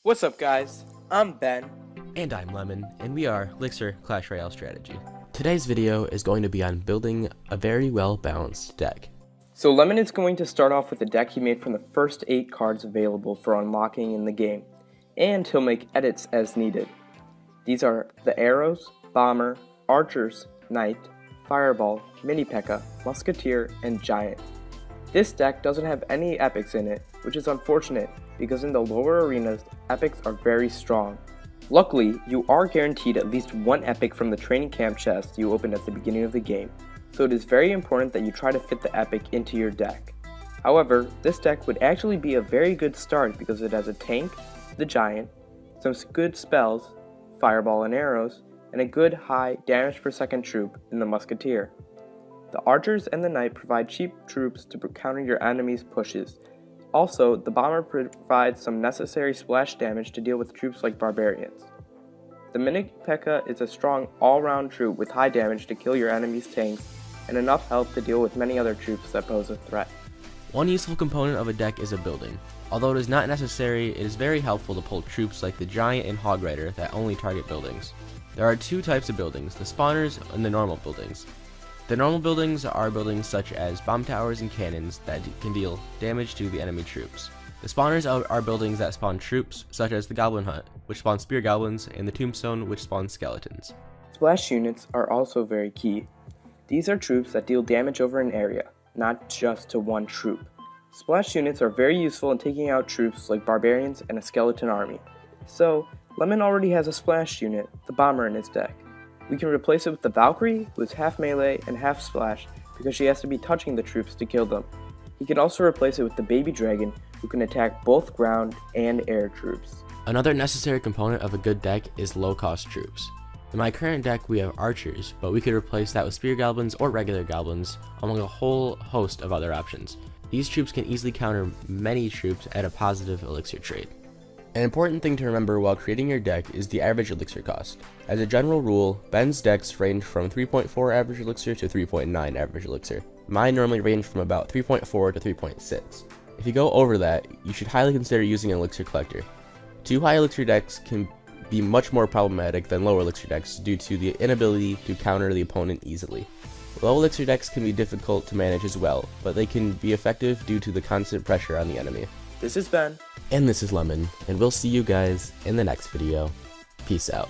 What's up, guys? I'm Ben. And I'm Lemon, and we are Elixir Clash Royale Strategy. Today's video is going to be on building a very well-balanced deck. So Lemon is going to start off with a deck he made from the first 8 cards available for unlocking in the game, and he'll make edits as needed. These are the Arrows, Bomber, Archers, Knight, Fireball, Mini P.E.K.K.A, Musketeer, and Giant. This deck doesn't have any epics in it, which is unfortunate because in the lower arenas, epics are very strong. Luckily, you are guaranteed at least one epic from the training camp chest you opened at the beginning of the game, so it is very important that you try to fit the epic into your deck. However, this deck would actually be a very good start because it has a tank, the Giant, some good spells, Fireball and Arrows, and a good high damage per second troop in the Musketeer. The Archers and the Knight provide cheap troops to counter your enemy's pushes. Also, the Bomber provides some necessary splash damage to deal with troops like Barbarians. The Mini P.E.K.K.A is a strong all-round troop with high damage to kill your enemy's tanks and enough health to deal with many other troops that pose a threat. One useful component of a deck is a building. Although it is not necessary, it is very helpful to pull troops like the Giant and Hog Rider that only target buildings. There are two types of buildings, the spawners and the normal buildings. The normal buildings are buildings such as bomb towers and cannons that can deal damage to the enemy troops. The spawners are buildings that spawn troops such as the Goblin Hut, which spawns spear goblins, and the Tombstone, which spawns skeletons. Splash units are also very key. These are troops that deal damage over an area, not just to one troop. Splash units are very useful in taking out troops like Barbarians and a skeleton army. So, Lemon already has a splash unit, the Bomber, in his deck. We can replace it with the Valkyrie, who is half melee and half splash because she has to be touching the troops to kill them. He can also replace it with the Baby Dragon, who can attack both ground and air troops. Another necessary component of a good deck is low-cost troops. In my current deck we have Archers, but we could replace that with Spear Goblins or regular Goblins, among a whole host of other options. These troops can easily counter many troops at a positive elixir trade. An important thing to remember while creating your deck is the average elixir cost. As a general rule, Ben's decks range from 3.4 average elixir to 3.9 average elixir. Mine normally range from about 3.4 to 3.6. If you go over that, you should highly consider using an elixir collector. Too high elixir decks can be much more problematic than low elixir decks due to the inability to counter the opponent easily. Low elixir decks can be difficult to manage as well, but they can be effective due to the constant pressure on the enemy. This is Ben. And this is Lemon, and we'll see you guys in the next video. Peace out.